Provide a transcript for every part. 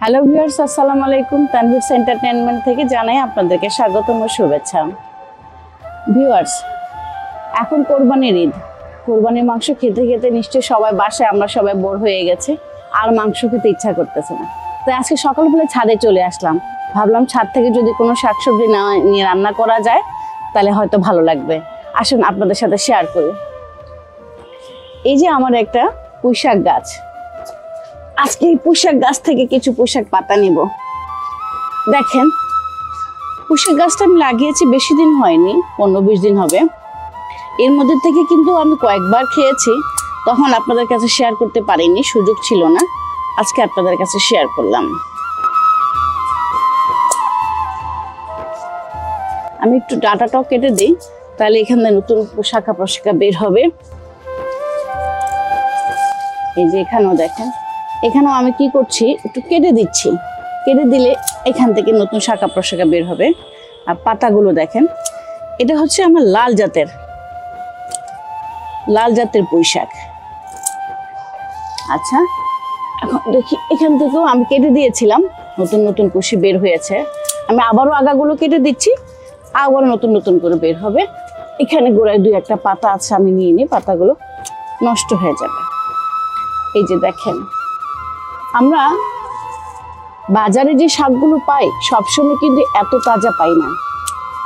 Hello viewers, আসসালামু আলাইকুম। Tanvir's entertainment থেকে জানাই আপনাদেরকে স্বাগতম ও শুভেচ্ছা। ভিউয়ার্স, এখন কোরবানির ঈদ। কোরবানির মাংস খেতে খেতে নিশ্চয়ই সবাই বাসায় আমরা সবাই বোর হয়ে গেছে, আর মাংস খেতে ইচ্ছা করতেছে না। তাই আজকে সকালবেলা ছাদে চলে আসলাম, ভাবলাম ছাদ থেকে যদি কোনো শাকসবজি নিয়ে রান্না করা যায় তাহলে হয়তো ভালো লাগবে। আসুন আপনাদের সাথে শেয়ার করি। এই যে আমার একটা পুঁইশাক গাছ, আজকে এই পুঁইশাক গাছ থেকে কিছু পুঁইশাক পাতা নিব। দেখেন, পুঁইশাক গাছটা আমি লাগিয়েছি বেশি দিন হয়নি, 15-20 দিন হবে। এর মধ্যে থেকে কিন্তু আমি কয়েকবার খেয়েছি, তখন আপনাদের কাছে শেয়ার করতে পারিনি, সুযোগ ছিল না। আজকে আপনাদের কাছে শেয়ার করলাম। আমি একটু ডাঁটাটাও কেটে দিই, তাহলে এখানে নতুন শাখা প্রশাখা বের হবে। এই যে এখানেও দেখেন, এখানেও আমি কি করছি, একটু কেটে দিচ্ছি। কেটে দিলে এখান থেকে নতুন শাখা প্রশাখা বের হবে। আর পাতাগুলো দেখেন, এটা হচ্ছে আমার লাল জাতের পুঁইশাক। আচ্ছা, এখন দেখি, এখান থেকেও আমি কেটে দিয়েছিলাম, নতুন নতুন কুশি বের হয়েছে। আমি আবারও আগাগুলো কেটে দিচ্ছি, আবারও নতুন নতুন করে বের হবে। এখানে গোড়ায় 2-1টা পাতা আছে, আমি নিয়ে নিই, পাতাগুলো নষ্ট হয়ে যাবে। এই যে দেখেন, আমরা বাজারে যে শাকগুলো পাই সবসময় কিন্তু এত তাজা পাই না,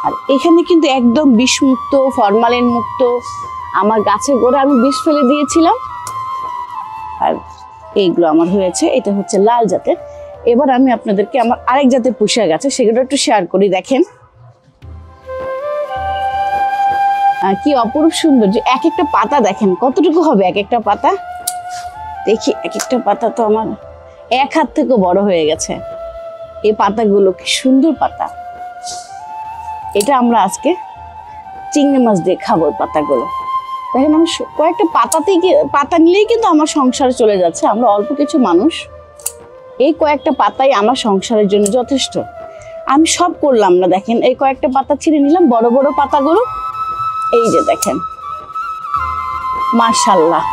আর এখানে কিন্তু একদম বিষমুক্ত, ফরমালিন মুক্ত। আমার গাছের গোড়া আমি বিষ ফেলে দিয়েছিলাম, আর এইগুলো আমার হয়েছে। এটা হচ্ছে লাল জাতের। এবার আমি আপনাদেরকে আমার আরেক জাতের পুঁইশাক আছে, সেগুলো একটু শেয়ার করি। দেখেন কি অপরূপ সুন্দর, যে এক একটা পাতা দেখেন কতটুকু হবে। এক একটা পাতা দেখি, এক একটা পাতা তো আমার 1 হাত থেকে বড় হয়ে গেছে। এই পাতাগুলো কি সুন্দর পাতা। এটা আমরা আজকে চিংড়ি মাছ দিয়ে খাবো। পাতাগুলো দেখেন, আমি কয়েকটা পাতা নিলেই কিন্তু আমার সংসারে চলে যাচ্ছে। আমরা অল্প কিছু মানুষ, এই কয়েকটা পাতাই আমার সংসারের জন্য যথেষ্ট। আমি সব করলাম না, দেখেন এই কয়েকটা পাতা ছিঁড়ে নিলাম, বড় বড় পাতাগুলো। এই যে দেখেন, মাশাআল্লাহ।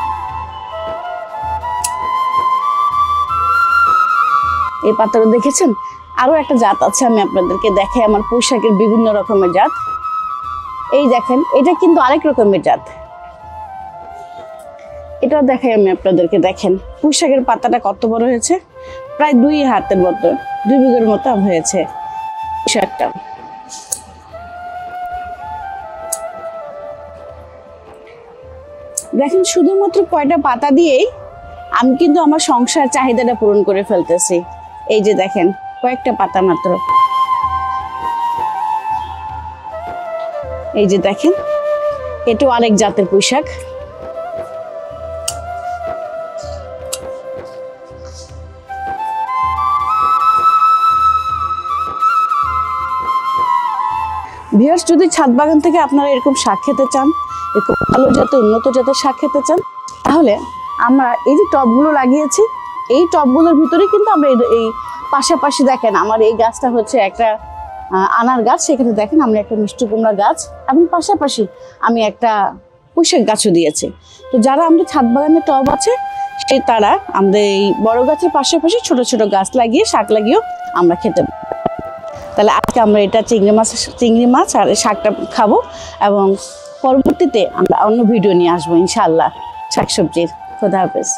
এই পাতাটা দেখেছেন? আরো একটা জাত আছে, আমি আপনাদেরকে দেখাই। আমার পুঁইশাকের বিভিন্ন রকমের জাত। এই দেখেন, এটা কিন্তু আরেক রকমের জাত। এটাও দেখাই আমি আপনাদেরকে। দেখেন পুঁইশাকের পাতাটা কত বড় হয়েছে, প্রায় 2 হাতের মতো, 2 বিঘার মতো হয়েছে পুঁইশাকটা। দেখেন, শুধুমাত্র কয়টা পাতা দিয়েই আমি কিন্তু আমার সংসার চাহিদাটা পূরণ করে ফেলতেছি। এই যে দেখেন, কয়েকটা পাতা মাত্র। এই যে দেখেন, এটাও আরেক জাতের পুঁইশাক। ভিউয়ার্স, যদি ছাদ বাগান থেকে আপনারা এরকম শাক খেতে চান, এরকম ভালো জাতের, উন্নত জাতের শাক খেতে চান, তাহলে আমরা এই যে টবগুলো লাগিয়েছি, এই টবগুলোর ভিতরে কিন্তু আমরা এই পাশাপাশি দেখেন, আমার এই গাছটা হচ্ছে একটা আনার গাছ। সেখানে দেখেন আমরা একটা মিষ্টি কুমড়া গাছ, এবং পাশাপাশি আমি একটা পুঁইশাক গাছও দিয়েছি। তো যারা আমাদের ছাদ বাগানে টব আছে, তারা আমাদের এই বড় গাছের পাশাপাশি ছোট ছোট গাছ লাগিয়ে, শাক লাগিয়েও আমরা খেতে পারি। তাহলে আজকে আমরা এটা চিংড়ি মাছ আর শাকটা খাবো, এবং পরবর্তীতে আমরা অন্য ভিডিও নিয়ে আসবো ইনশাআল্লাহ শাকসবজির। খোদা হাফেজ।